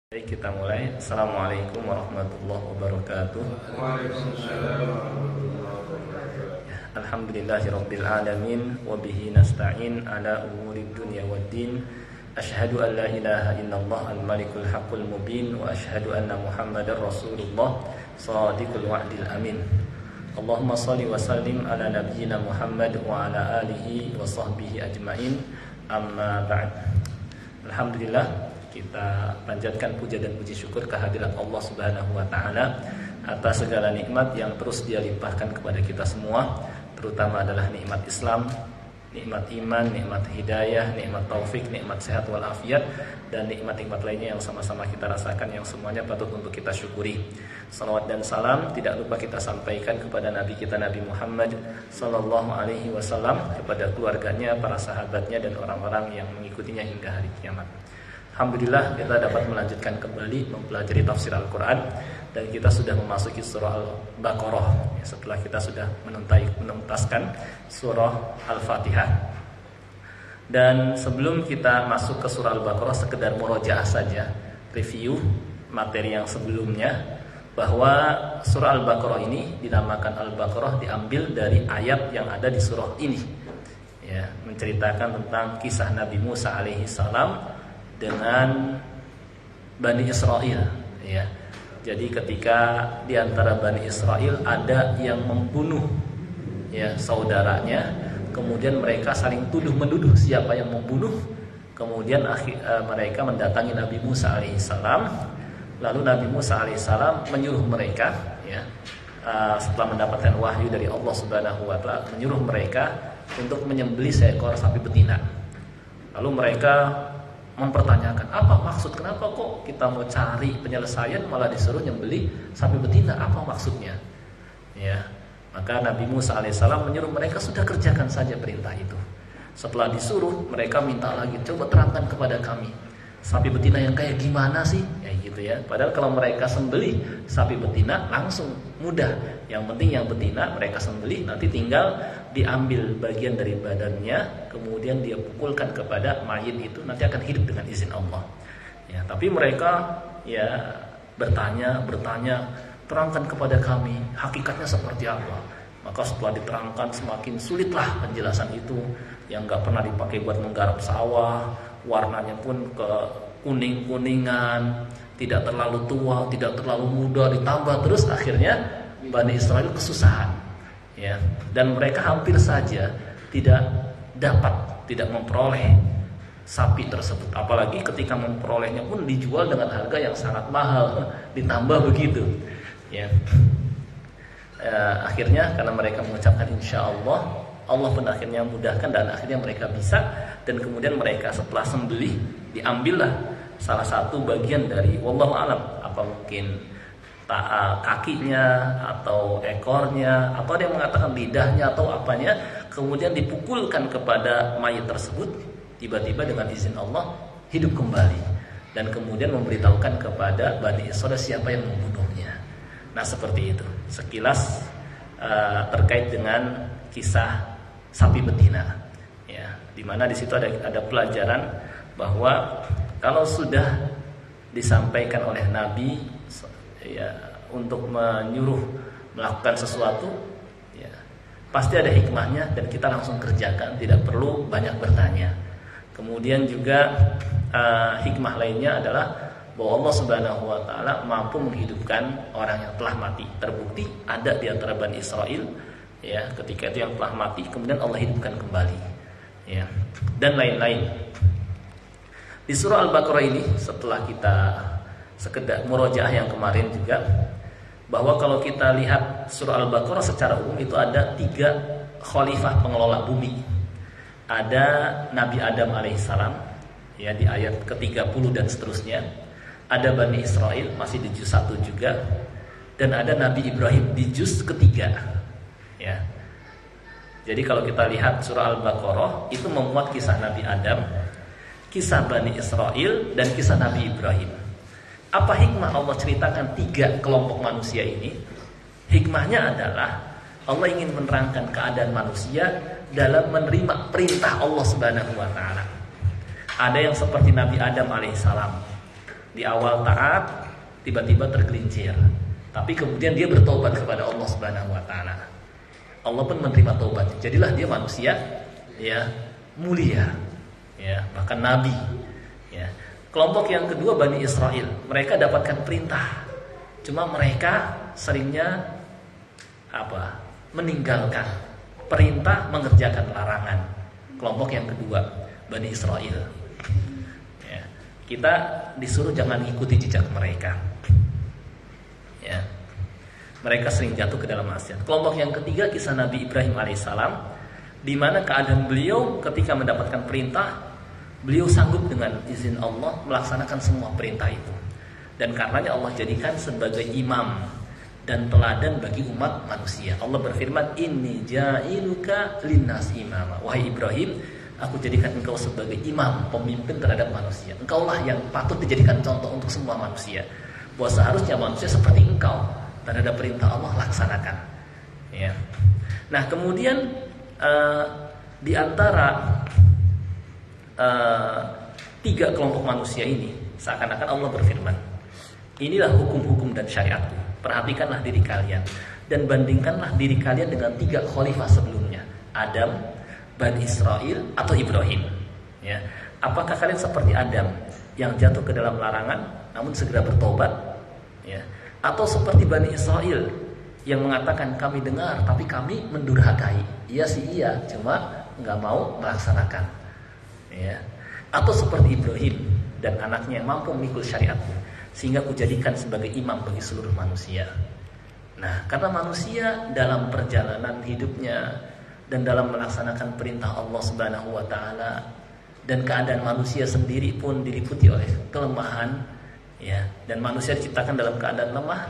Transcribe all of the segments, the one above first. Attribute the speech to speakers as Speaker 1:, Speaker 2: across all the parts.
Speaker 1: Baik, kita mulai. Assalamualaikum warahmatullahi wabarakatuh.
Speaker 2: Waalaikumsalam warahmatullahi wabarakatuh.
Speaker 1: Alhamdulillahirabbil alamin wa bihi nasta'in ala umuri dunya waddin. Asyhadu an la ilaha illallah al-malikul haqqul mubin wa asyhadu anna Muhammadar Rasulullah shadiqul wa'dil amin. Allahumma shalli wa sallim ala nabiyyina Muhammad wa ala alihi wa sahbihi ajmain. Amma ba'd. Alhamdulillah, kita panjatkan puja dan puji syukur kehadirat Allah Subhanahu wa taala atas segala nikmat yang terus Dia limpahkan kepada kita semua, terutama adalah nikmat Islam, nikmat iman, nikmat hidayah, nikmat taufik, nikmat sehat walafiat, dan nikmat-nikmat lainnya yang sama-sama kita rasakan, yang semuanya patut untuk kita syukuri. Salawat dan salam tidak lupa kita sampaikan kepada Nabi kita Nabi Muhammad sallallahu alaihi wasallam, kepada keluarganya, para sahabatnya, dan orang-orang yang mengikutinya hingga hari kiamat. Alhamdulillah, kita dapat melanjutkan kembali mempelajari tafsir Al-Quran, dan kita sudah memasuki surah Al-Baqarah setelah kita sudah menuntaskan surah Al-Fatihah. Dan sebelum kita masuk ke surah Al-Baqarah, sekedar murojaah saja, review materi yang sebelumnya, bahwa surah Al-Baqarah ini dinamakan Al-Baqarah diambil dari ayat yang ada di surah ini, ya, menceritakan tentang kisah Nabi Musa alaihi salam dengan Bani Israel, ya. Jadi ketika di antara Bani Israel ada yang membunuh, ya, saudaranya, kemudian mereka saling tuduh menuduh siapa yang membunuh. Kemudian mereka mendatangi Nabi Musa alaihissalam. Lalu Nabi Musa alaihissalam menyuruh mereka, ya, setelah mendapatkan wahyu dari Allah Subhanahu wa taala, menyuruh mereka untuk menyembelih seekor sapi betina. Lalu mereka mempertanyakan, apa maksud, kenapa kok kita mau cari penyelesaian malah disuruh nyembelih sapi betina, apa maksudnya? Ya, maka Nabi Musa alaihissalam menyuruh mereka, sudah kerjakan saja perintah itu. Setelah disuruh, mereka minta lagi, coba terangkan kepada kami, sapi betina yang kayak gimana sih? Ya gitu ya. Padahal kalau mereka sembelih sapi betina langsung mudah. Yang penting yang betina mereka sembelih, nanti tinggal diambil bagian dari badannya, kemudian dia pukulkan kepada mayit itu, nanti akan hidup dengan izin Allah. Ya, tapi mereka ya bertanya, terangkan kepada kami hakikatnya seperti apa. Maka setelah diterangkan semakin sulitlah penjelasan itu, yang nggak pernah dipakai buat menggarap sawah, warnanya pun ke kuning-kuningan, tidak terlalu tua, tidak terlalu muda, ditambah terus, akhirnya Bani Israel kesusahan, ya, dan mereka hampir saja tidak memperoleh sapi tersebut. Apalagi ketika memperolehnya pun dijual dengan harga yang sangat mahal, ditambah begitu, ya. Akhirnya karena mereka mengucapkan insya Allah, Allah pun akhirnya mudahkan dan akhirnya mereka bisa. Dan kemudian mereka setelah sembelih, diambillah salah satu bagian dari, wallahu alam, apa mungkin kakinya atau ekornya, atau ada yang mengatakan lidahnya atau apanya, kemudian dipukulkan kepada mayit tersebut. Tiba-tiba dengan izin Allah hidup kembali, dan kemudian memberitahukan kepada Bani Israil siapa yang membunuhnya. Nah, seperti itu sekilas terkait dengan kisah sapi betina, ya, dimana di situ ada pelajaran bahwa kalau sudah disampaikan oleh Nabi, ya, untuk menyuruh melakukan sesuatu, ya, pasti ada hikmahnya dan kita langsung kerjakan, tidak perlu banyak bertanya. Kemudian juga hikmah lainnya adalah bahwa Allah Subhanahu wa taala mampu menghidupkan orang yang telah mati. Terbukti ada di antara Bani Israel, ya, ketika itu yang telah mati kemudian Allah hidupkan kembali, ya, dan lain-lain. Di surah Al-Baqarah ini, setelah kita sekedar murojaah yang kemarin juga, bahwa kalau kita lihat surah Al-Baqarah secara umum itu ada 3 khalifah pengelola bumi. Ada Nabi Adam alaihissalam, ya, di ayat ke-30 dan seterusnya. Ada Bani Israel masih di juz 1 juga, dan ada Nabi Ibrahim di juz ketiga, ya. Jadi kalau kita lihat surah Al-Baqarah itu memuat kisah Nabi Adam, kisah Bani Israel, dan kisah Nabi Ibrahim. Apa hikmah Allah ceritakan 3 kelompok manusia ini? Hikmahnya adalah Allah ingin menerangkan keadaan manusia dalam menerima perintah Allah Subhanahu wa taala. Ada yang seperti Nabi Adam alaihissalam, Di awal taat, tiba-tiba tergelincir. Tapi kemudian dia bertobat kepada Allah Subhanahu wa taala. Allah pun menerima taubat. Jadilah dia manusia ya mulia, ya, bahkan nabi, ya. Kelompok yang kedua Bani Israel, mereka dapatkan perintah. Cuma mereka seringnya meninggalkan perintah, mengerjakan larangan. Kelompok yang kedua Bani Israel. Ya. Kita disuruh jangan ikuti jejak mereka. Ya. Mereka sering jatuh ke dalam maksiat. Kelompok yang ketiga kisah Nabi Ibrahim alaihissalam, di mana keadaan beliau ketika mendapatkan perintah, beliau sanggup dengan izin Allah melaksanakan semua perintah itu. Dan karenanya Allah jadikan sebagai imam dan teladan bagi umat manusia. Allah berfirman, "Inni ja'iluka linnas imama." Wahai Ibrahim, aku jadikan engkau sebagai imam, pemimpin terhadap manusia. Engkaulah yang patut dijadikan contoh untuk semua manusia. Bahwa seharusnya manusia seperti engkau, terhadap perintah Allah laksanakan. Ya. Nah, kemudian di antara tiga kelompok manusia ini, seakan-akan Allah berfirman, inilah hukum-hukum dan syariatku. Perhatikanlah diri kalian dan bandingkanlah diri kalian dengan tiga khalifah sebelumnya, Adam, Bani Israel, atau Ibrahim. Ya. Apakah kalian seperti Adam yang jatuh ke dalam larangan namun segera bertobat? Ya. Atau seperti Bani Israel yang mengatakan kami dengar tapi kami mendurhakai. Iya sih iya, cuma nggak mau melaksanakan. Ya. Atau seperti Ibrahim dan anaknya yang mampu memikul syariatku, sehingga kujadikan sebagai imam bagi seluruh manusia. Nah, karena manusia dalam perjalanan hidupnya dan dalam melaksanakan perintah Allah Subhanahu wa taala, dan keadaan manusia sendiri pun diliputi oleh kelemahan, ya, dan manusia diciptakan dalam keadaan lemah,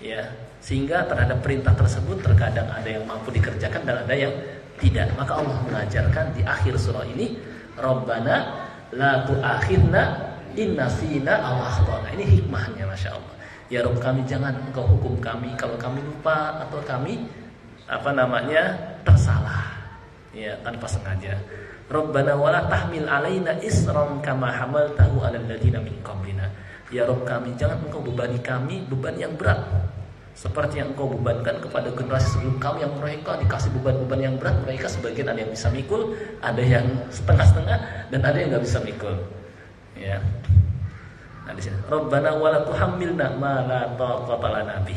Speaker 1: ya, sehingga terhadap perintah tersebut terkadang ada yang mampu dikerjakan dan ada yang tidak. Maka Allah mengajarkan di akhir surah ini, Rabbana la tu'akhidna in nasina aw akhtana. Ini hikmahnya, masya Allah. Ya Rabb kami, jangan engkau hukum kami kalau kami lupa atau kami tersalah, ya, tanpa sengaja. Rabbana wala tahmil alaina isran kama hamaltahu 'alal ladzina min qablina. Ya Rabb kami, jangan engkau bebani kami beban yang berat seperti yang engkau bebankan kepada generasi sebelum kami yang mereka dikasih beban-beban yang berat. Mereka sebagian ada yang bisa mikul, ada yang setengah-setengah, dan ada yang nggak bisa mikul. Ya. Nah, di sini Rabbana wala tuhammilna ma la taqata lana bih.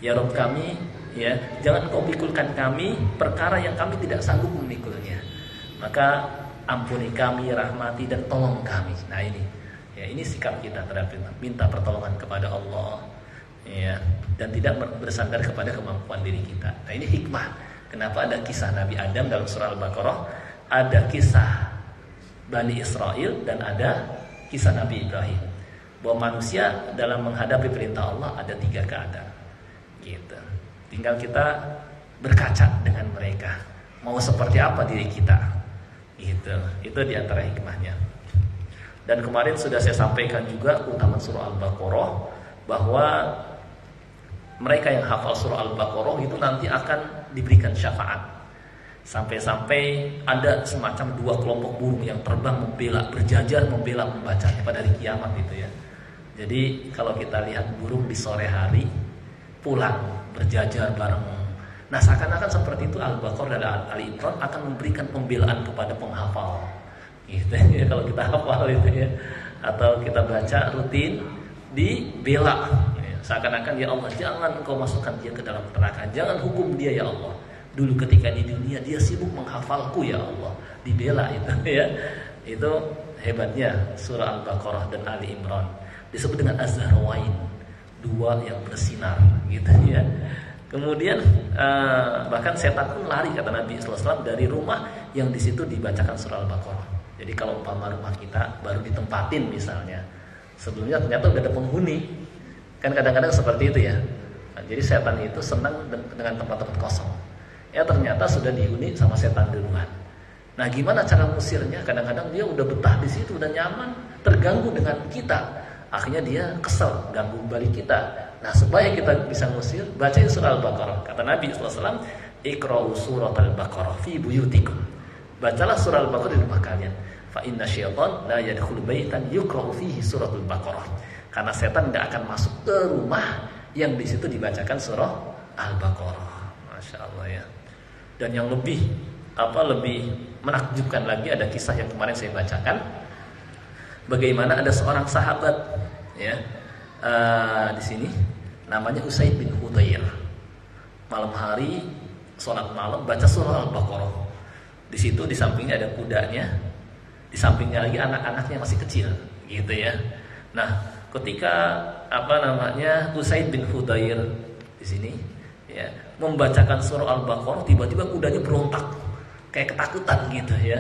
Speaker 1: Ya Rabb kami, ya, jangan engkau pikulkan kami perkara yang kami tidak sanggup memikulnya. Maka ampuni kami, rahmati dan tolong kami. Nah, ini, ya, ini sikap kita terhadap minta pertolongan kepada Allah, ya, dan tidak bersandar kepada kemampuan diri kita. Nah, ini hikmah kenapa ada kisah Nabi Adam dalam surah Al-Baqarah, ada kisah Bani Israel, dan ada kisah Nabi Ibrahim. Bahwa manusia dalam menghadapi perintah Allah ada tiga keadaan, gitu. Tinggal kita berkaca dengan mereka, mau seperti apa diri kita, gitu. Itu diantara hikmahnya. Dan kemarin sudah saya sampaikan juga keutamaan surah Al-Baqarah, bahwa mereka yang hafal surah Al-Baqarah itu nanti akan diberikan syafaat. Sampai-sampai ada semacam dua kelompok burung yang terbang membela, berjajar membela membacanya pada hari kiamat itu, ya. Jadi kalau kita lihat burung di sore hari pulang berjajar bareng. Nah, seakan-akan seperti itu Al-Baqarah dan Ali Imran akan memberikan pembelaan kepada penghafal, gitu ya. Kalau kita hafal itu, ya, atau kita baca rutin, dibela, ya. Seakan-akan, ya Allah, jangan engkau masukkan dia ke dalam neraka, jangan hukum dia, ya Allah. Dulu ketika di dunia dia sibuk menghafalku, ya Allah, dibela itu, ya. Itu hebatnya surah Al-Baqarah dan Ali Imran. Disebut dengan Az-Zahrawain, dua yang bersinar, gitu, ya. Kemudian bahkan setan pun lari, kata Nabi SAW, dari rumah yang di situ dibacakan surah Al-Baqarah. Jadi kalau umpama rumah kita baru ditempatin misalnya, sebelumnya ternyata udah ada penghuni, kan kadang-kadang seperti itu, ya. Nah, jadi setan itu senang dengan tempat-tempat kosong. Ya, ternyata sudah dihuni sama setan duluan. Nah, gimana cara ngusirnya? Kadang-kadang dia udah betah di situ, udah nyaman, terganggu dengan kita. Akhirnya dia kesel, ganggu balik kita. Nah, supaya kita bisa ngusir, bacain surah Al-Baqarah. Kata Nabi SAW, Iqra'u surat Al-Baqarah fi buyutikum. Bacalah surah Al-Baqarah di rumah kalian. Fa inna syaitan la yadkhulu baitan yuqra'u fihi surat Al-Baqarah. Karena setan tidak akan masuk ke rumah yang di situ dibacakan surah Al-Baqarah. Masya Allah ya. Dan yang lebih menakjubkan lagi, ada kisah yang kemarin saya bacakan. Bagaimana ada seorang sahabat ya di sini namanya Usaid bin Hudayr. Malam hari sholat malam baca surah Al-Baqarah. Di situ di sampingnya ada kudanya, di sampingnya lagi anak-anaknya masih kecil, gitu ya. Nah, ketika Usaid bin Hudayr di sini ya membacakan surah Al-Baqarah, tiba-tiba kudanya berontak kayak ketakutan gitu ya.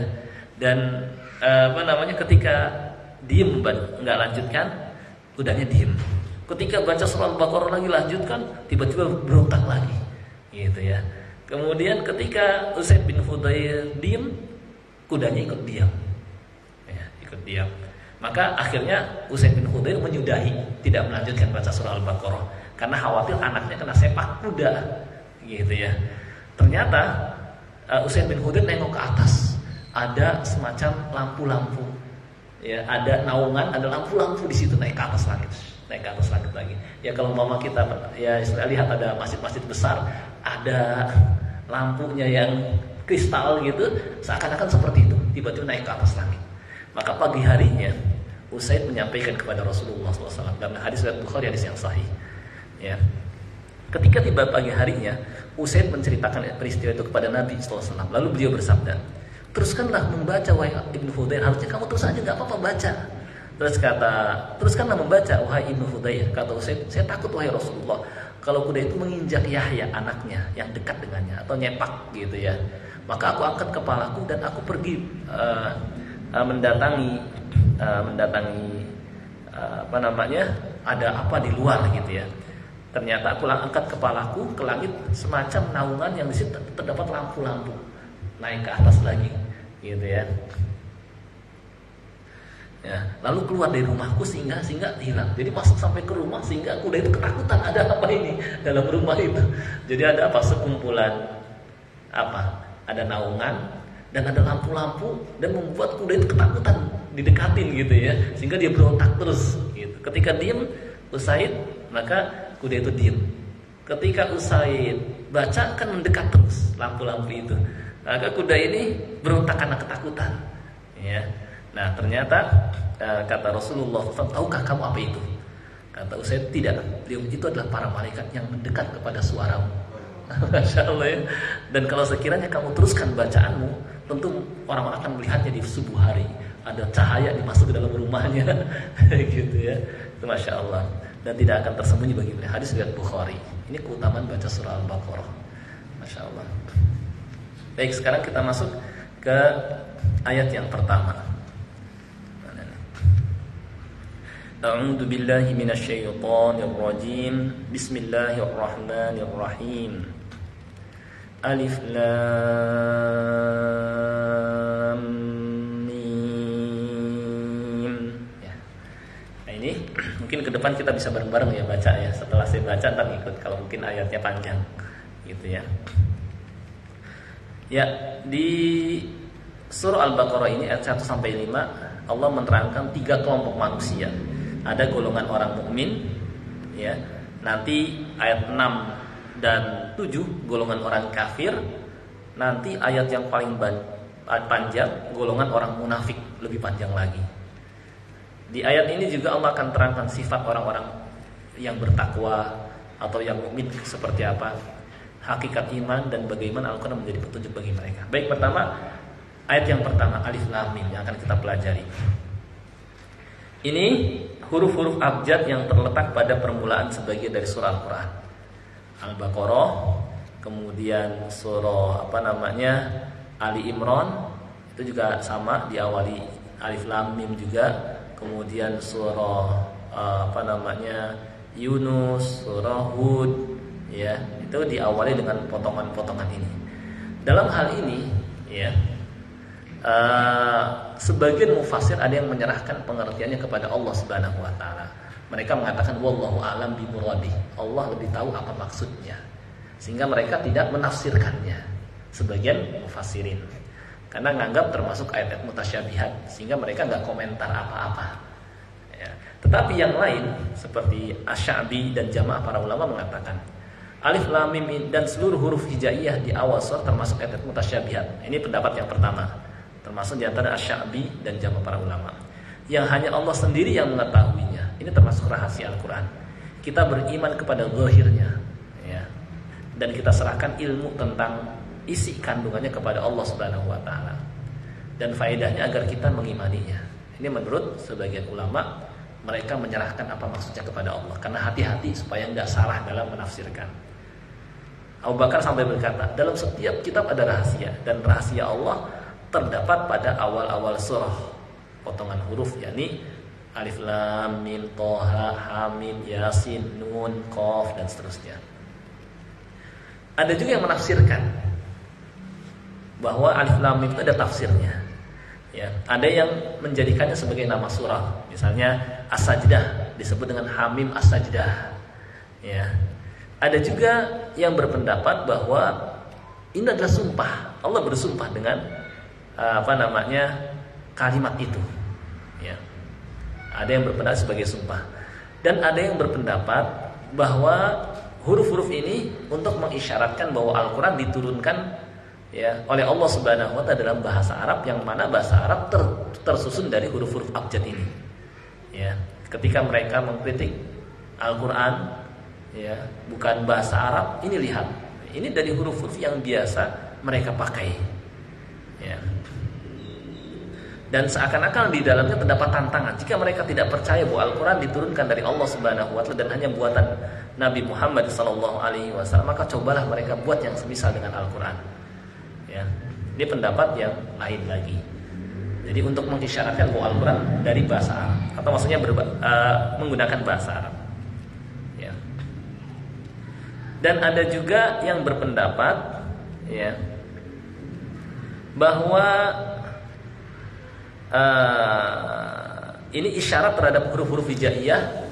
Speaker 1: Dan ketika diem nggak lanjutkan, kudanya diem. Ketika baca surah Al-Baqarah lagi lanjutkan, tiba-tiba berontak lagi gitu ya. Kemudian ketika Usaid bin Hudayr diem, kudanya ikut diam ya, ikut diam. Maka akhirnya Usaid bin Hudayr menyudahi, tidak melanjutkan baca surah Al-Baqarah karena khawatir anaknya kena sepak kuda gitu ya. Ternyata Usaid bin Hudayr nengok ke atas, ada semacam lampu-lampu ya, ada naungan, ada lampu-lampu di situ naik ke atas langit lagi. Ya kalau mama kita ya lihat ada masjid-masjid besar, ada lampunya yang kristal gitu, seakan-akan seperti itu, tiba-tiba naik ke atas langit. Maka pagi harinya Usaid menyampaikan kepada Rasulullah SAW dalam hadis riwayat Bukhari, hadis yang sahih. Ya, ketika tiba pagi harinya, Usaid menceritakan peristiwa itu kepada Nabi SAW. Lalu beliau bersabda, teruskanlah membaca wahai Ibnu Hudayr, harusnya kamu terus aja nggak apa-apa baca. Teruskanlah membaca wahai Ibnu Hudayr. Kata Usaid, saya takut wahai Rasulullah, kalau kuda itu menginjak Yahya anaknya yang dekat dengannya atau nyepak gitu ya. Maka aku angkat kepalaku dan aku pergi mendatangi ada apa di luar gitu ya. Ternyata aku angkat kepalaku ke langit, semacam naungan yang di situ terdapat lampu-lampu naik ke atas lagi gitu ya. Ya, lalu keluar dari rumahku sehingga hilang. Jadi masuk sampai ke rumah sehingga kuda itu ketakutan, ada apa ini dalam rumah itu. Jadi ada apa? Sekumpulan ada naungan dan ada lampu-lampu dan membuat kuda itu ketakutan didekatin gitu ya, sehingga dia berontak terus gitu. Ketika diem Usaid, maka kuda itu diem. Ketika Usaid baca kan mendekat terus lampu-lampu itu, maka kuda ini berontak karena ketakutan ya. Nah ternyata kata Rasulullah SAW, tahukah kamu apa itu? Kata Usaid, tidak. Beliau, itu adalah para malaikat yang mendekat kepada suaramu. Masya Allah ya. Dan kalau sekiranya kamu teruskan bacaanmu, tentu orang-orang akan melihatnya di subuh hari, ada cahaya dimasuk ke dalam rumahnya gitu ya. Itu Masya Allah. Dan tidak akan tersembunyi bagi mereka. Hadis riwayat Bukhari. Ini keutamaan baca surah Al-Baqarah. Masya Allah. Baik, sekarang kita masuk ke ayat yang pertama. A'udzu billahi minasyaitonir rajim. Bismillahirrahmanirrahim. Alif lam mim. Ya. Nah ini mungkin ke depan kita bisa bareng-bareng ya baca ya. Setelah saya baca ntar ikut kalau mungkin ayatnya panjang gitu ya. Ya, di surah Al-Baqarah ini ayat 1 sampai 5 Allah menerangkan 3 kelompok manusia. Ada golongan orang mukmin ya. Nanti ayat 6 dan 7 golongan orang kafir. Nanti ayat yang paling panjang golongan orang munafik, lebih panjang lagi. Di ayat ini juga Allah akan terangkan sifat orang-orang yang bertakwa atau yang mukmin seperti apa, hakikat iman dan bagaimana Al-Quran menjadi petunjuk bagi mereka. Baik, pertama ayat yang pertama Alif Lam Mim yang akan kita pelajari. Ini huruf-huruf abjad yang terletak pada permulaan sebagian dari surah Al-Quran. Al-Baqarah, kemudian surah Ali Imran, itu juga sama diawali Alif Lam Mim juga. Kemudian surah Yunus, surah Hud ya, itu diawali dengan potongan-potongan ini. Dalam hal ini ya, sebagian mufassir ada yang menyerahkan pengertiannya kepada Allah Subhanahu wa taala. Mereka mengatakan wallahu a'lam bi muradi. Allah lebih tahu apa maksudnya. Sehingga mereka tidak menafsirkannya. Sebagian mufassirin karena nganggap termasuk ayat-ayat mutasyabihat, sehingga mereka enggak komentar apa-apa. Ya. Tetapi yang lain seperti Asy-Sya'bi dan jamaah para ulama mengatakan alif lam mim dan seluruh huruf hijaiyah di awal surah termasuk ayat mutasyabihat. Ini pendapat yang pertama, termasuk di antara Asy-Sya'bi dan jamaah para ulama. Yang hanya Allah sendiri yang mengetahuinya. Ini termasuk rahasia Al-Qur'an. Kita beriman kepada zahirnya, ya. Dan kita serahkan ilmu tentang isi kandungannya kepada Allah Subhanahu wa taala. Dan faedahnya agar kita mengimaninya. Ini menurut sebagian ulama, mereka menyerahkan apa maksudnya kepada Allah karena hati-hati supaya enggak salah dalam menafsirkan. Abu Bakar sampai berkata, dalam setiap kitab ada rahasia dan rahasia Allah terdapat pada awal-awal surah. Potongan huruf yakni alif lam mim thaha hamim yasin nun qaf dan seterusnya. Ada juga yang menafsirkan bahwa alif lam mim itu ada tafsirnya. Ya, ada yang menjadikannya sebagai nama surah. Misalnya As-Sajdah disebut dengan Hamim As-Sajdah. Ya. Ada juga yang berpendapat bahwa ini adalah sumpah. Allah bersumpah dengan kalimat itu. Ya. Ada yang berpendapat sebagai sumpah. Dan ada yang berpendapat bahwa huruf-huruf ini untuk mengisyaratkan bahwa Al-Qur'an diturunkan ya oleh Allah Subhanahu wa taala dalam bahasa Arab, yang mana bahasa Arab tersusun dari huruf-huruf abjad ini. Ya, ketika mereka mengkritik Al-Qur'an ya, bukan bahasa Arab, ini lihat. Ini dari huruf-huruf yang biasa mereka pakai. Ya. Dan seakan-akan di dalamnya terdapat tantangan. Jika mereka tidak percaya bahwa Al-Qur'an diturunkan dari Allah Subhanahu wa taala dan hanya buatan Nabi Muhammad sallallahu alaihi wasallam, maka cobalah mereka buat yang semisal dengan Al-Qur'an. Ya. Ini pendapat yang lain lagi. Jadi untuk mengisyaratkan bahwa Al-Qur'an dari bahasa Arab, atau maksudnya menggunakan bahasa Arab. Ya. Dan ada juga yang berpendapat ya bahwa ini isyarat terhadap huruf-huruf hijaiyah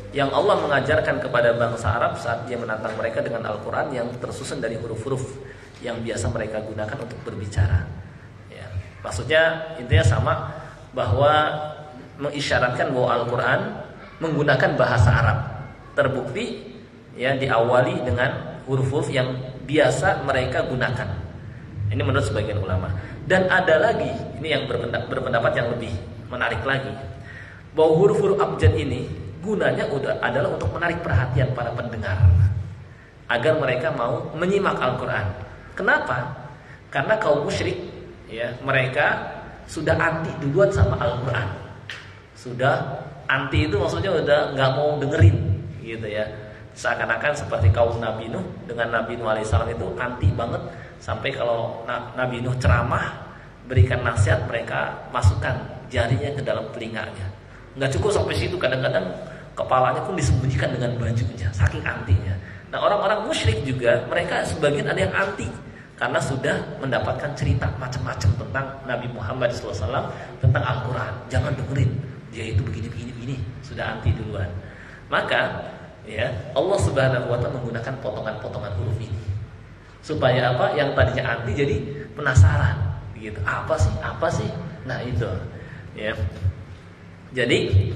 Speaker 1: yang Allah mengajarkan kepada bangsa Arab saat dia menantang mereka dengan Al-Qur'an yang tersusun dari huruf-huruf yang biasa mereka gunakan untuk berbicara. Ya. Maksudnya intinya sama, bahwa mengisyaratkan bahwa Al-Qur'an menggunakan bahasa Arab. Terbukti ya diawali dengan huruf-huruf yang biasa mereka gunakan. Ini menurut sebagian ulama. Dan ada lagi, ini yang berpendapat yang lebih menarik lagi, bahwa huruf-huruf abjad ini gunanya adalah untuk menarik perhatian para pendengar agar mereka mau menyimak Al-Qur'an. Kenapa? Karena kaum musyrik ya, mereka sudah anti duluan sama Al-Qur'an. Sudah anti itu maksudnya udah nggak mau dengerin gitu ya. Seakan-akan seperti kaum Nabi Nuh dengan Nabi Nuh alaihissalam itu anti banget. Sampai kalau Nabi Nuh ceramah, berikan nasihat, mereka masukkan jarinya ke dalam telinganya. Nggak cukup sampai situ, kadang-kadang kepalanya pun disembunyikan dengan bajunya, saking antinya. Nah, orang-orang musyrik juga, mereka sebagian ada yang anti karena sudah mendapatkan cerita macam-macam tentang Nabi Muhammad SAW, tentang Al-Qur'an. Jangan dengerin, dia itu begini, sudah anti duluan. Maka ya Allah Subhanahu wa taala menggunakan potongan-potongan huruf ini supaya apa? Yang tadinya anti jadi penasaran gitu. Apa sih? Nah, itu. Ya. Jadi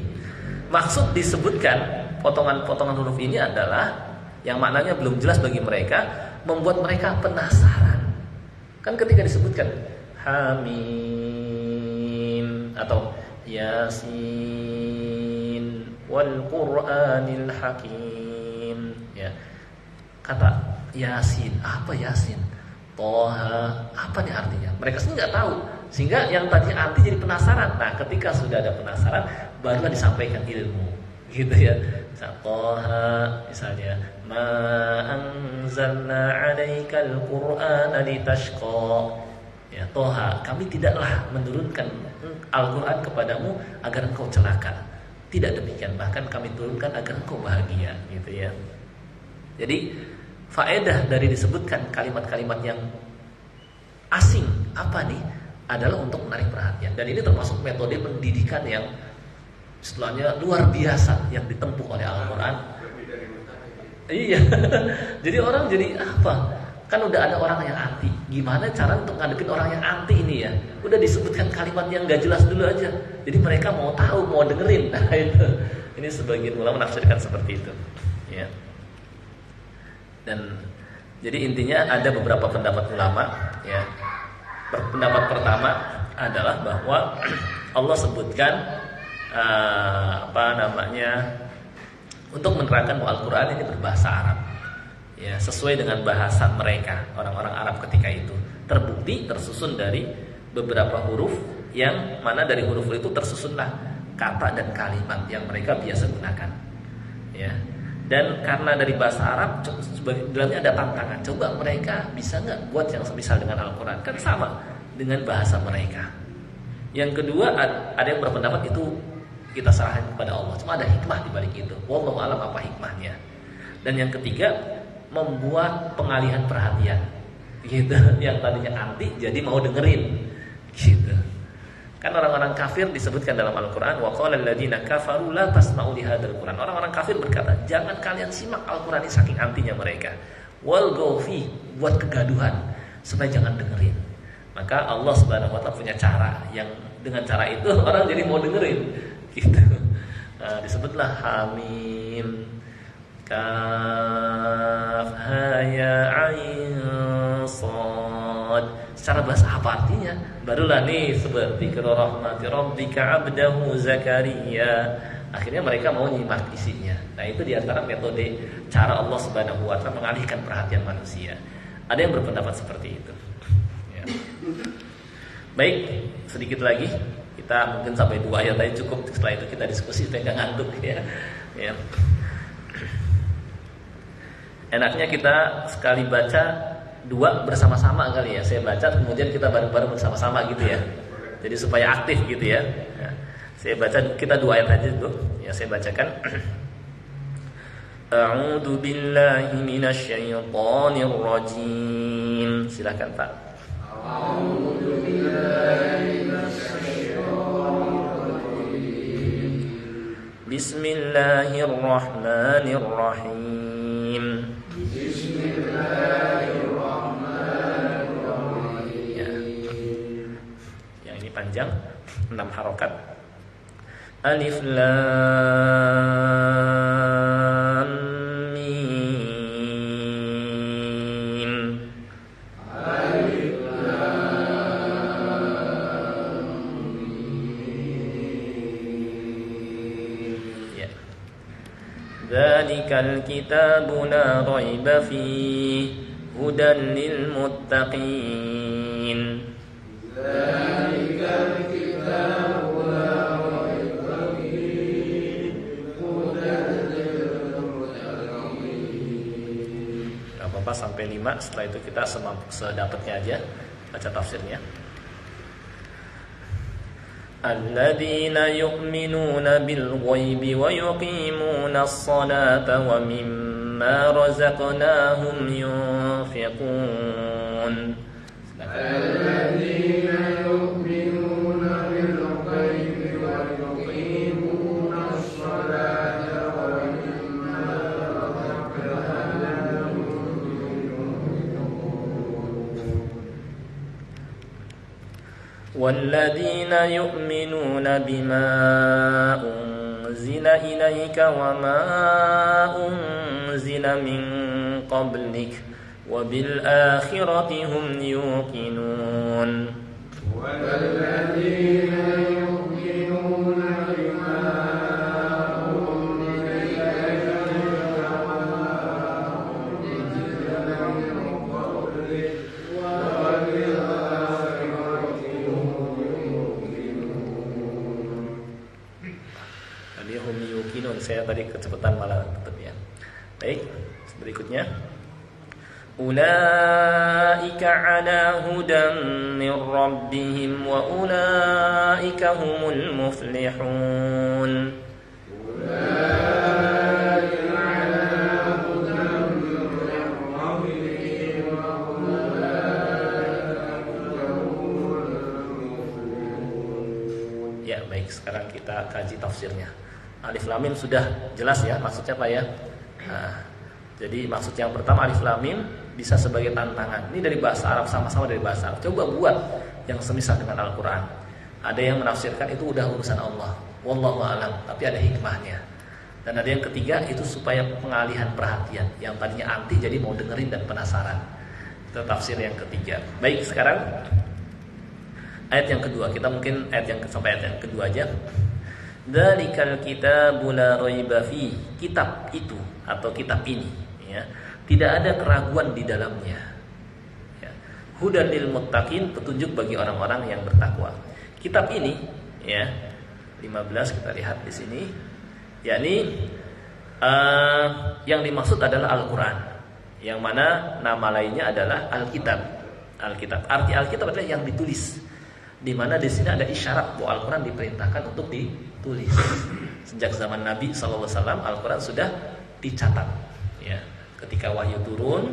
Speaker 1: maksud disebutkan potongan-potongan huruf ini adalah yang maknanya belum jelas bagi mereka, membuat mereka penasaran. Kan ketika disebutkan Hamim atau Yasin wal Qur'anil Hakim, ya. Kata Yasin, apa Yasin? Toha, apa nih artinya? Mereka sendiri nggak tahu, sehingga yang tadinya anti jadi penasaran. Nah, ketika sudah ada penasaran, barulah disampaikan ilmu, gitu ya. Toha, misalnya, Ma anzalna 'alaikal Qur'ana litashqa. Ya, Toha, kami tidaklah menurunkan Al-Qur'an kepadamu agar engkau celaka. Tidak demikian, bahkan kami turunkan agar engkau bahagia, gitu ya. Jadi faedah dari disebutkan kalimat-kalimat yang asing apa nih adalah untuk menarik perhatian. Dan ini termasuk metode pendidikan yang istilahnya luar biasa yang ditempuh oleh Al-Qur'an. Iya. Jadi orang jadi apa? kan udah ada orang yang anti. Gimana cara untuk ngadepin orang yang anti ini ya? Udah disebutkan kalimat yang gak jelas dulu aja. Jadi mereka mau tahu, mau dengerin. Nah, itu. Ini sebagian ulama menafsirkan seperti itu. Ya. Dan jadi intinya ada beberapa pendapat ulama. Ya. Pendapat pertama adalah bahwa Allah sebutkan untuk menerangkan bahwa Al-Quran ini berbahasa Arab. Ya, sesuai dengan bahasa mereka, orang-orang Arab ketika itu. Terbukti tersusun dari beberapa huruf yang mana dari huruf itu tersusunlah kata dan kalimat yang mereka biasa gunakan. Ya. Dan karena dari bahasa Arab dalamnya ada tantangan. Coba mereka bisa nggak buat yang semisal dengan Al-Quran? Kan sama dengan bahasa mereka. Yang kedua, ada yang berpendapat itu kita serahkan kepada Allah. Cuma ada hikmah di balik itu. Wallahu a'lam apa hikmahnya. Dan yang ketiga, membuat pengalihan perhatian. Gitu. Yang tadinya anti jadi mau dengerin. Gitu. Kan orang-orang kafir disebutkan dalam Al-Quran, wa qala alladziina kafaru la tasma'u li hadzal Qur'an. Orang-orang kafir berkata, jangan kalian simak Al-Quran ini, saking antinya mereka. Wal gaufi, buat kegaduhan, supaya jangan dengerin. Maka Allah Subhanahu wa taala punya cara yang dengan cara itu orang jadi mau dengerin. Gitu. Nah, disebutlah Hamim, Kaf, Ha Ya Ain Shad. Secara bahasa apa artinya? Barulah nih seperti rahmati rabbika abdahu Zakaria. Akhirnya mereka mau nyimak isinya. Nah, itu diantara metode cara Allah Subhanahu wa taala mengalihkan perhatian manusia. Ada yang berpendapat seperti itu. Ya. Baik, sedikit lagi. Kita mungkin sampai 2 ayat aja cukup. Setelah itu kita diskusi supaya nggak ngantuk ya. Ya. Enaknya kita sekali baca 2 bersama-sama kali ya. Saya baca kemudian kita bareng-bareng bersama-sama gitu ya. Jadi supaya aktif gitu ya. Ya. Saya baca kita 2 ayat aja tuh. Ya, saya bacakan. A'udzu billahi minasy syaithanir rajim. Silakan Pak. A'udzu billahi Bismillahirrahmanirrahim. Bismillahirrahmanirrahim. Ya. Yang ini panjang, 6 harokat. Alif Lam Mim. Alif Lam Mim. Ya. Dzalikal kitabu la raiba fihi hudan lil muttaqin. Dzalikal kitabu la raiba fihi hudan lil muttaqin. Enggak apa-apa sampai 5, setelah itu kita sedapatnya aja baca tafsirnya. Alladzina yu'minuna bil ghaibi wa yuqimuna as-salata wa mimma razaqnahum yunfiqun. Alladzina yu'minuna bil ghaibi wa yuqimuna as-salata wa mimma razaqnahum yunfiqun. والذين يؤمنون بما أنزل إليك وما أنزل من قبلك وبالآخرة هم يوقنون. والذين يؤمنون بما أنزل إليك وما أنزل من قبلك saya tadi kecepatan malah tetap ya. Baik, berikutnya. Ulaika ala hudan min rabbihim wa ulaika humul muflihun. Ulaika ala hudan min rabbihim wa ulaika humul muflihun. Ya, baik, sekarang kita kaji tafsirnya. Alif Lam Mim sudah jelas ya maksudnya Pak ya. Nah, Jadi maksud yang pertama alif lam mim bisa sebagai tantangan. Ini dari bahasa Arab, sama-sama dari bahasa Arab. Coba buat yang semisal dengan Al-Quran. Ada yang menafsirkan itu udah urusan Allah, wallahu a'lam, tapi ada hikmahnya. Dan ada yang ketiga itu supaya pengalihan perhatian. Yang tadinya anti jadi mau dengerin dan penasaran. Itu tafsir yang ketiga. Baik, sekarang ayat yang kedua. Kita mungkin sampai ayat yang kedua aja. Dzalikal kitabu la raiba fi. Kitab itu atau kitab ini, ya, tidak ada keraguan di dalamnya. Ya. Hudan lil muttaqin, petunjuk bagi orang-orang yang bertakwa. Kitab ini, ya, 15 kita lihat di sini, yakni yang dimaksud adalah Al-Quran, yang mana nama lainnya adalah Alkitab. Alkitab, arti Alkitab adalah yang ditulis, di mana di sini ada isyarat bahwa Al-Quran diperintahkan untuk ditulis. Sejak zaman Nabi SAW Al-Quran sudah dicatat. Ya, ketika wahyu turun,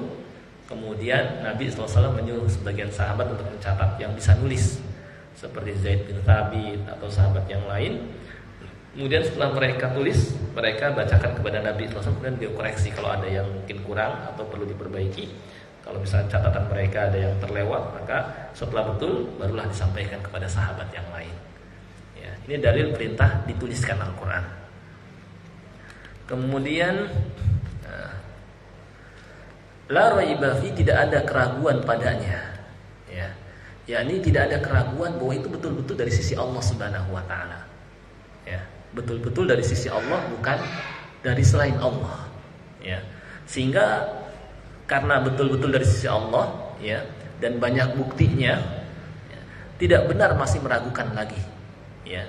Speaker 1: kemudian Nabi SAW menyuruh sebagian sahabat untuk mencatat yang bisa nulis, seperti Zaid bin Thabit atau sahabat yang lain. Kemudian setelah mereka tulis, mereka bacakan kepada Nabi SAW, kemudian dia koreksi kalau ada yang mungkin kurang atau perlu diperbaiki. Kalau misalnya catatan mereka ada yang terlewat, maka setelah betul barulah disampaikan kepada sahabat yang lain. Ya, ini dalil perintah dituliskan Al-Quran. Kemudian la raiba fi, tidak ada keraguan padanya. Ya, yakni tidak ada keraguan bahwa itu betul-betul dari sisi Allah Subhanahu wa taala. Ya, betul-betul dari sisi Allah, bukan dari selain Allah. Ya. Sehingga karena betul-betul dari sisi Allah, ya, dan banyak buktinya, ya, tidak benar masih meragukan lagi. Ya.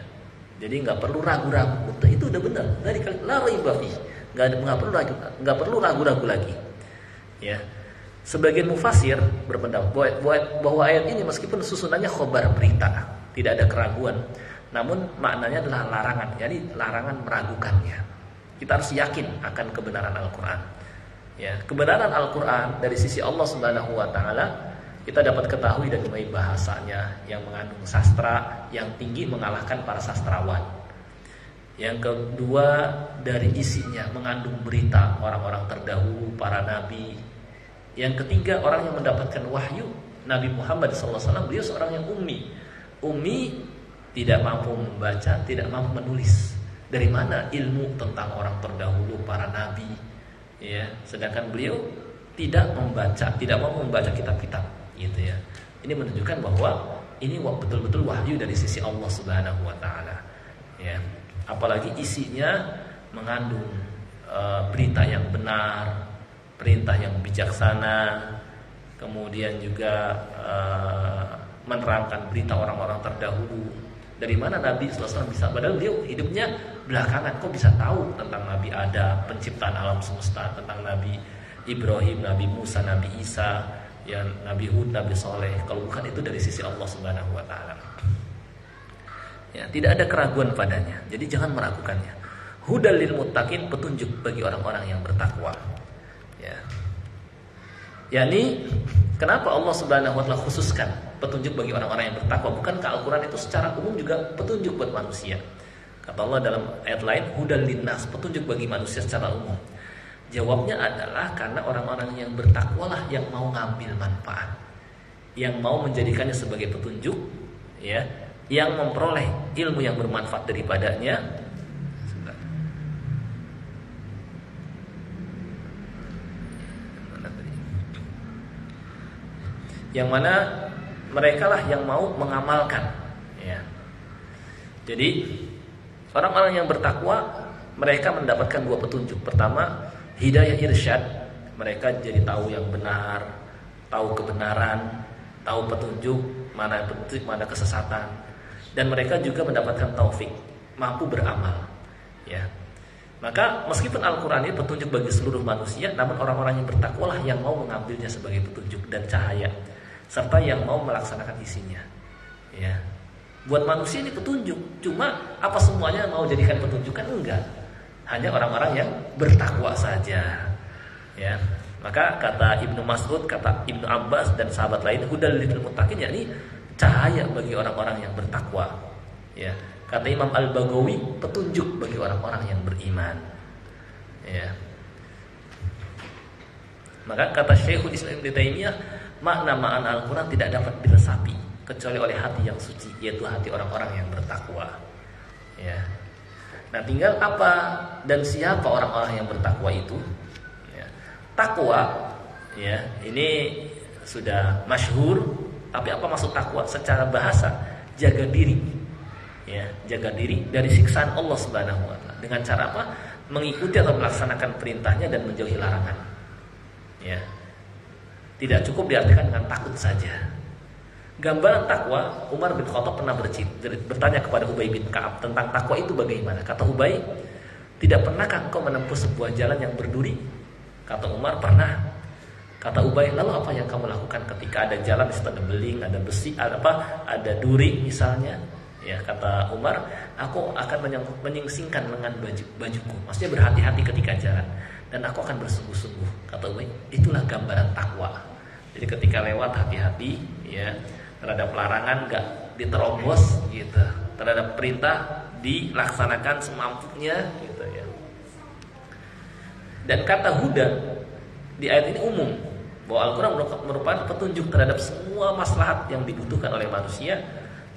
Speaker 1: Jadi nggak perlu ragu-ragu, itu udah benar. Dari la raiba fi, nggak perlu ragu-ragu lagi. Ya. Sebagian mufasir berpendapat bahwa ayat ini meskipun susunannya khobar, berita, tidak ada keraguan, namun maknanya adalah larangan, jadi larangan meragukannya. Kita harus yakin akan kebenaran Al-Quran. Ya, kebenaran Al-Quran dari sisi Allah Subhanahu wa taala kita dapat ketahui dari mulai bahasanya yang mengandung sastra yang tinggi mengalahkan para sastrawan. Yang kedua, dari isinya mengandung berita orang-orang terdahulu, para nabi. Yang ketiga, orang yang mendapatkan wahyu, Nabi Muhammad SAW, beliau seorang yang ummi. Ummi, tidak mampu membaca, tidak mampu menulis. Dari mana ilmu tentang orang terdahulu, para nabi? Ya, sedangkan beliau tidak membaca, tidak mampu membaca kitab-kitab, gitu ya. Ini menunjukkan bahwa ini betul-betul wahyu dari sisi Allah Subhanahu wa taala. Ya. Apalagi isinya mengandung berita yang benar, perintah yang bijaksana, kemudian juga menerangkan berita orang-orang terdahulu. Dari mana Nabi SAW bisa, padahal beliau hidupnya belakangan, kok bisa tahu tentang Nabi Adam, penciptaan alam semesta, tentang Nabi Ibrahim, Nabi Musa, Nabi Isa, ya, Nabi Hud, Nabi Soleh. Kalau bukan itu dari sisi Allah Subhanahu wa taala. Ya, tidak ada keraguan padanya. Jadi jangan meragukannya. Hudal lil muttaqin, petunjuk bagi orang-orang yang bertakwa. Ya. Yani kenapa Allah Subhanahu wa taala khususkan petunjuk bagi orang-orang yang bertakwa? Bukankah Al-Quran itu secara umum juga petunjuk buat manusia? Kata Allah dalam ayat lain, hudal linnas, petunjuk bagi manusia secara umum. Jawabnya adalah karena orang-orang yang bertakwalah yang mau ngambil manfaat, yang mau menjadikannya sebagai petunjuk, ya, yang memperoleh ilmu yang bermanfaat daripadanya. Yang mana mereka lah yang mau mengamalkan, ya. Jadi orang-orang yang bertakwa, mereka mendapatkan dua petunjuk. Pertama, hidayah irsyad, mereka jadi tahu yang benar, tahu kebenaran, tahu petunjuk, mana petunjuk, mana kesesatan. Dan mereka juga mendapatkan taufik, mampu beramal, ya. Maka meskipun Al-Quran ini petunjuk bagi seluruh manusia, namun orang-orang yang bertakwalah yang mau mengambilnya sebagai petunjuk dan cahaya, serta yang mau melaksanakan isinya. Ya. Buat manusia ini petunjuk, cuma apa semuanya mau jadikan petunjuk? Kan enggak. Hanya orang-orang yang bertakwa saja. Ya. Maka kata Ibnu Mas'ud, kata Ibnu Abbas dan sahabat lain, hudal lil muttaqin, yakni cahaya bagi orang-orang yang bertakwa. Ya. Kata Imam Al-Baghawi, petunjuk bagi orang-orang yang beriman. Ya. Maka kata Syekhul Islam Ibnu Taimiyah, makna Al-Quran tidak dapat diresapi kecuali oleh hati yang suci, yaitu hati orang-orang yang bertakwa. Ya. Nah, tinggal apa dan siapa orang-orang yang bertakwa itu? Ya. Takwa, ya, ini sudah masyhur. Tapi apa maksud takwa? Secara bahasa, jaga diri, ya, jaga diri dari siksaan Allah Subhanahu Wa Taala. Dengan cara apa? Mengikuti atau melaksanakan perintahnya dan menjauhi larangan. Ya. Tidak cukup diartikan dengan takut saja. Gambaran takwa, Umar bin Khattab pernah bertanya kepada Ubay bin Ka'ab tentang takwa itu bagaimana. Kata Ubay, tidak pernahkah engkau menempuh sebuah jalan yang berduri? Kata Umar, pernah. Kata Ubay, lalu apa yang kamu lakukan ketika ada jalan di situ ada beling, ada besi, ada duri misalnya? Ya, kata Umar, aku akan menyingsingkan lengan bajuku. Maksudnya berhati-hati ketika jalan, dan aku akan bersungguh-sungguh. Kata Ubay, itulah gambaran takwa. Jadi ketika lewat hati-hati, ya, terhadap larangan gak diterobos gitu, terhadap perintah dilaksanakan semampunya gitu ya. Dan kata huda di ayat ini umum, bahwa Al-Quran merupakan petunjuk terhadap semua maslahat yang dibutuhkan oleh manusia,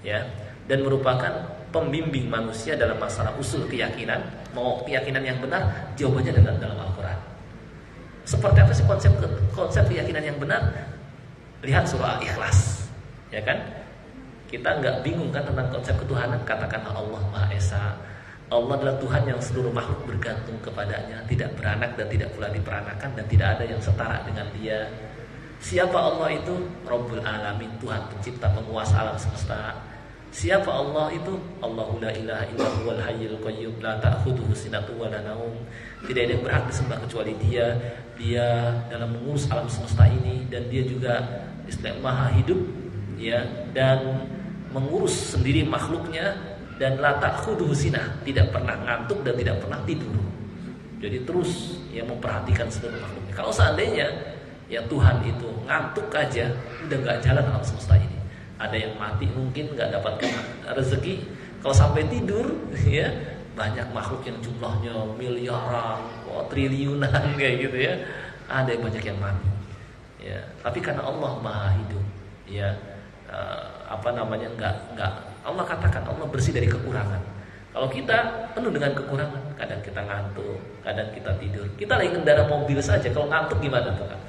Speaker 1: ya, dan merupakan pembimbing manusia dalam masalah usul keyakinan. Mau keyakinan yang benar, jawabannya dalam Al-Quran. Seperti apa sih konsep keyakinan yang benar? Lihat surah Al-Ikhlas, ya kan? Kita nggak bingung kan tentang konsep ketuhanan? Katakanlah Allah Maha Esa. Allah adalah Tuhan yang seluruh makhluk bergantung kepadanya, tidak beranak dan tidak pula diperanakan, dan tidak ada yang setara dengan Dia. Siapa Allah itu? Rabbul Alamin, Tuhan pencipta penguasa alam semesta. Siapa Allah itu? Allahu la ilaha illa huwal hayyul qayyum la ta'khudhuhu sinatun wa la naum. Tidak ada yang berhak disembah kecuali Dia. Dia dalam mengurus alam semesta ini, dan Dia juga Maha hidup, ya, dan mengurus sendiri makhluknya, dan la ta'khudhuhu sinah, tidak pernah ngantuk dan tidak pernah tidur. Jadi terus ya memperhatikan seluruh makhluknya. Kalau seandainya ya Tuhan itu ngantuk aja, udah nggak jalan alam semesta ini. Ada yang mati mungkin nggak dapatkan rezeki. Kalau sampai tidur, ya, banyak makhluk yang jumlahnya miliaran, triliunan kayak gitu ya. Ada yang banyak yang mati. Ya, tapi karena Allah Maha hidup, ya, nggak. Allah katakan Allah bersih dari kekurangan. Kalau kita penuh dengan kekurangan, kadang kita ngantuk, kadang kita tidur. Kita lagi ngendara mobil saja, kalau ngantuk gimana tuh kan?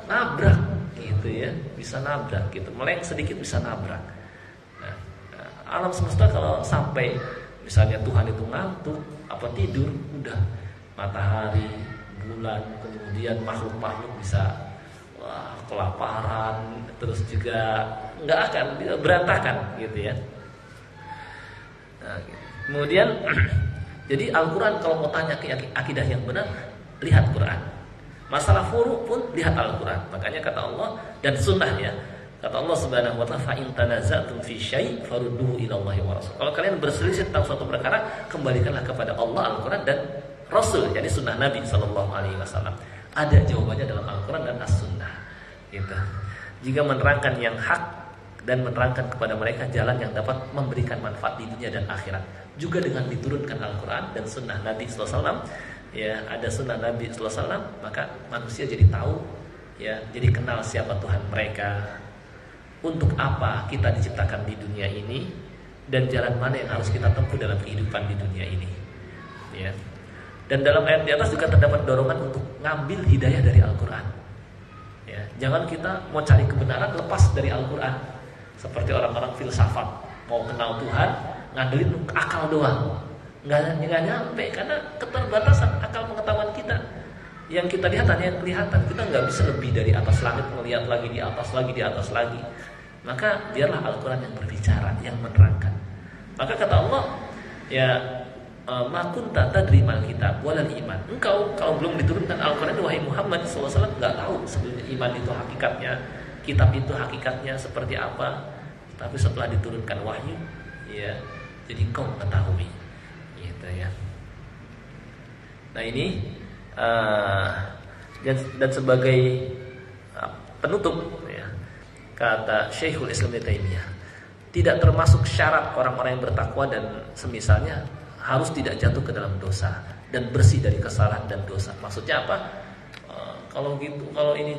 Speaker 1: Nabrak. Gitu ya, bisa nabrak gitu, meleng sedikit bisa nabrak. Nah, alam semesta kalau sampai misalnya Tuhan itu ngantuk, apa tidur, udah matahari, bulan, kemudian makhluk-makhluk bisa kelaparan, terus juga nggak akan berantakan gitu ya. Nah, kemudian jadi Al-Quran kalau mau tanya ke akidah yang benar, lihat Quran. Masalah furu' pun lihat Al-Quran. Makanya kata Allah dan sunnah, ya. Kata Allah Subhanahu wa taala, "Fa in tanaza'tum fi syai' farudduhu ila Allahi wa Rasul." Kalau kalian berselisih tentang suatu perkara, kembalikanlah kepada Allah, Al-Quran dan Rasul, jadi sunnah Nabi sallallahu alaihi wasallam. Ada jawabannya dalam Al-Quran dan As-Sunnah. Gitu. Jika menerangkan yang hak dan menerangkan kepada mereka jalan yang dapat memberikan manfaat di dunia dan akhirat. Juga dengan diturunkan Al-Quran dan sunnah Nabi sallallahu alaihi wasallam. Ya, ada sunnah Nabi sallallahu alaihi wasallam, maka manusia jadi tahu, ya, jadi kenal siapa Tuhan mereka, untuk apa kita diciptakan di dunia ini, dan jalan mana yang harus kita tempuh dalam kehidupan di dunia ini, ya. Dan dalam ayat di atas juga terdapat dorongan untuk ngambil hidayah dari Al-Quran, ya. Jangan kita mau cari kebenaran lepas dari Al-Quran, seperti orang-orang filsafat mau kenal Tuhan ngandelin akal doang. Nggak nyampe karena keterbatasan akal pengetahuan kita. Yang kita lihat hanya yang kelihatan. Kita nggak bisa lebih dari atas langit, melihat lagi di atas lagi, di atas lagi. Maka biarlah Al-Quran yang berbicara, yang menerangkan. Maka kata Allah, ya, ma kunta tadri mal kitab walal iman. Engkau kalau belum diturunkan Al-Quran, wahai Muhammad SAW, nggak tahu sebenarnya iman itu hakikatnya, kitab itu hakikatnya seperti apa. Tapi setelah diturunkan wahyu, ya, jadi engkau mengetahui. Gitu ya. Nah ini dan sebagai penutup, ya, kata Syekhul Islam Ibnu Taimiyah, tidak termasuk syarat orang-orang yang bertakwa dan semisalnya harus tidak jatuh ke dalam dosa. dan bersih dari kesalahan dan dosa. Maksudnya apa? Kalau ini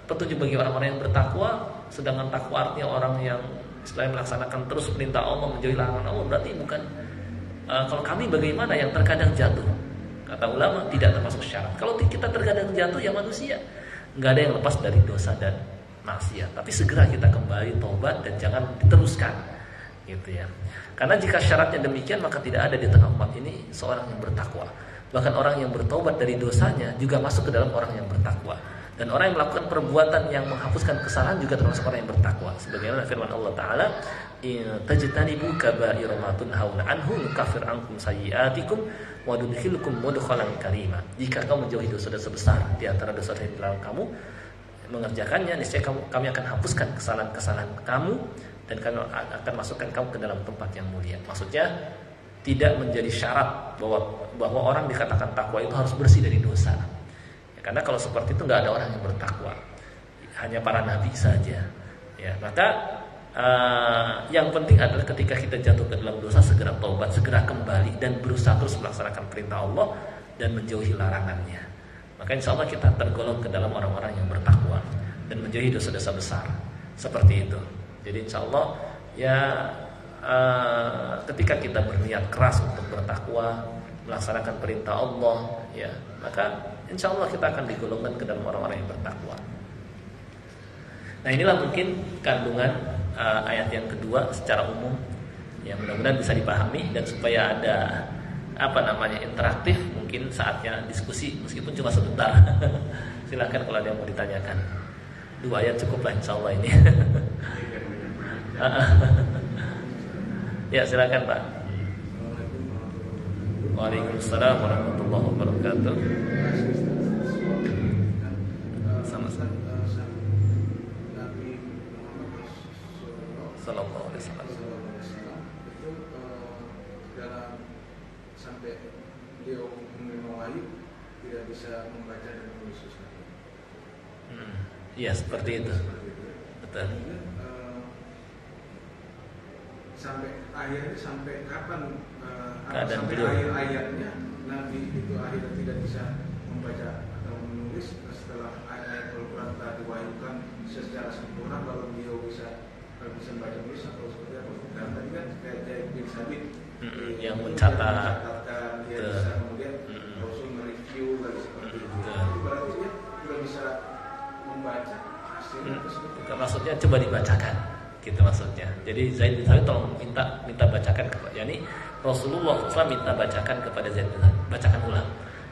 Speaker 1: petunjuk bagi orang-orang yang bertakwa, sedangkan takwa artinya orang yang selain melaksanakan terus perintah Allah, menjauhi larangan Allah, berarti bukan. Kalau kami bagaimana yang terkadang jatuh? Kata ulama, tidak termasuk syarat. Kalau kita terkadang jatuh, ya manusia, nggak ada yang lepas dari dosa dan maksiat. Tapi segera kita kembali taubat dan jangan diteruskan, gitu ya. Karena jika syaratnya demikian, maka tidak ada di tengah umat ini seorang yang bertakwa. Bahkan orang yang bertaubat dari dosanya juga masuk ke dalam orang yang bertakwa. Dan orang yang melakukan perbuatan yang menghapuskan kesalahan juga termasuk orang yang bertakwa. Sebagaimana firman Allah Ta'ala, tajtanibu kaba'ira ma tunhauna anhu nukaffir ankum sayyi'atikum wa nudkhilukum mudkhalan karima. Jika kamu menjauhi dosa-dosa besar di antara dosa yang dilarang kamu mengerjakannya, niscaya kami akan hapuskan kesalahan-kesalahan kamu dan kami akan masukkan kamu ke dalam tempat yang mulia. Maksudnya tidak menjadi syarat bahwa orang dikatakan takwa itu harus bersih dari dosa. Karena kalau seperti itu nggak ada orang yang bertakwa, hanya para nabi saja. Ya, maka yang penting adalah ketika kita jatuh ke dalam dosa, segera taubat, segera kembali dan berusaha terus melaksanakan perintah Allah dan menjauhi larangannya. Maka insya Allah kita tergolong ke dalam orang-orang yang bertakwa dan menjauhi dosa-dosa besar. Seperti itu. Jadi insya Allah ya ketika kita berniat keras untuk bertakwa, melaksanakan perintah Allah, ya maka insya Allah kita akan digolongkan ke dalam orang-orang yang bertakwa. Nah, inilah mungkin kandungan ayat yang kedua secara umum. Ya, mudah-mudahan bisa dipahami dan supaya ada interaktif, mungkin saatnya diskusi meskipun cuma sebentar. Silakan kalau ada yang mau ditanyakan. 2 ayat cukup lah insya Allah ini. Ya, silakan Pak. Waalaikumsalam warahmatullahi wabarakatuh. Sama-sama.
Speaker 2: Nabi Muhammad
Speaker 1: Sallallahu alaihi wasallam.
Speaker 2: Itu dalam sampai beliau menerima wahyu tidak bisa membaca dan menulis sesuatu.
Speaker 1: Iya, seperti itu. Betul.
Speaker 2: Sampai akhirnya sampai kapan
Speaker 1: keadaan
Speaker 2: sampai
Speaker 1: beliau
Speaker 2: akhir ayatnya Nabi itu akhirnya tidak bisa membaca atau menulis setelah ayat Al-Quran telah diwahyukan secara sempurna, kalau beliau bisa membaca tulis atau seperti apa? Karena tadi kan kayak Zaid bin Sabit
Speaker 1: yang mencatatkan,
Speaker 2: dia bisa kemudian Rasul mereview lagi seperti itu. Itu berarti dia sudah bisa membaca hasilnya tersebut.
Speaker 1: Maksudnya coba dibacakan. Gitu maksudnya. Jadi Zaid bin Sabit tolong minta bacakan kepada, yakni Rasulullah SAW minta bacakan kepada Zaid bin Sabit, bacakan ulang.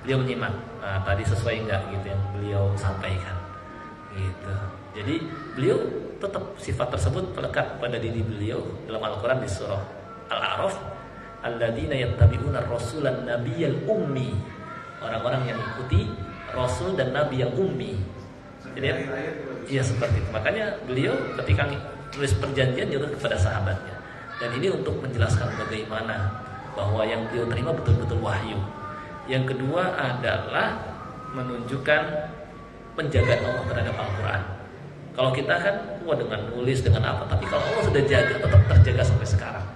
Speaker 1: Beliau menyimak. Tadi sesuai enggak gitu yang beliau sampaikan. Gitu. Jadi beliau tetap sifat tersebut melekat pada diri beliau dalam Al-Qur'an di surah Al-A'raf, alladzina yattabi'una ar-rasulan nabiyyal ummi. Orang-orang yang ikuti rasul dan nabi yang ummi. Jadi ya seperti itu. Makanya beliau ketika tulis perjanjian nyuruh kepada sahabatnya. Dan ini untuk menjelaskan bagaimana bahwa yang beliau terima betul-betul wahyu. Yang kedua adalah menunjukkan penjagaan Allah terhadap Al-Quran. Kalau kita kan dengan nulis dengan apa, tapi kalau Allah sudah jaga, tetap terjaga sampai sekarang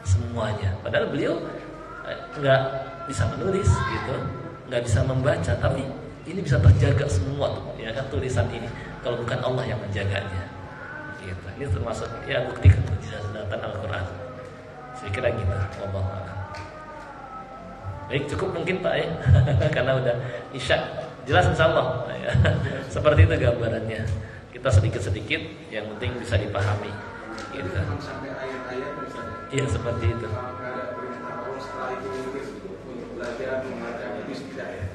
Speaker 1: semuanya. Padahal beliau nggak bisa menulis gitu, nggak bisa membaca, tapi ini bisa terjaga semua tuh, ya kan, tulisan ini kalau bukan Allah yang menjaganya. Gitu. Ini termasuk ya bukti kemujizatan Al-Quran. Saya kira gitu. Wallahu a'lam. Baik, cukup mungkin Pak ya. Karena udah Isya. Jelas insyaallah. Ya. Seperti itu gambarannya. Kita sedikit-sedikit yang penting bisa dipahami. Gitu.
Speaker 2: Sampai ayat-ayat misalnya.
Speaker 1: Iya, seperti itu.
Speaker 2: Kalau ada perintah Allah setelah itu untuk belajar membaca hadis tidak ya.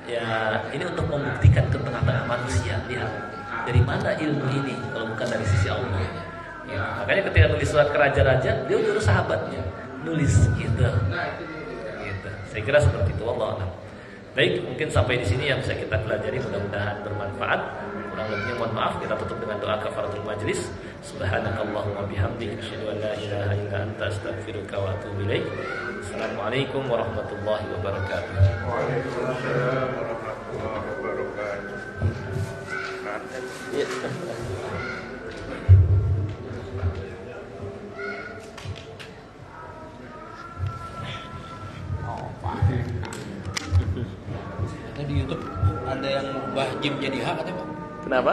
Speaker 1: Ya, ini untuk membuktikan ke tengah-tengah manusia. Lihat, dari mana ilmu ini kalau bukan dari sisi Allah. Ya, makanya ketika nulis surat ke raja-raja, dia nyuruh sahabatnya nulis gitu. Gitu. Saya kira seperti itu, wallahu a'lam. Baik, mungkin sampai di sini yang bisa kita pelajari, mudah-mudahan bermanfaat. Kurang lebihnya mohon maaf, kita tutup dengan doa kafaratul majlis. Subhanakallahumma bihamdika asyhadu an la ilaha illa anta astaghfiruka wa atubu ilaik. Assalamualaikum warahmatullahi wabarakatuh.
Speaker 2: Waalaikumsalam warahmatullahi wabarakatuh.
Speaker 1: Ya.
Speaker 3: wajib jadi hak atau apa?
Speaker 1: Kenapa?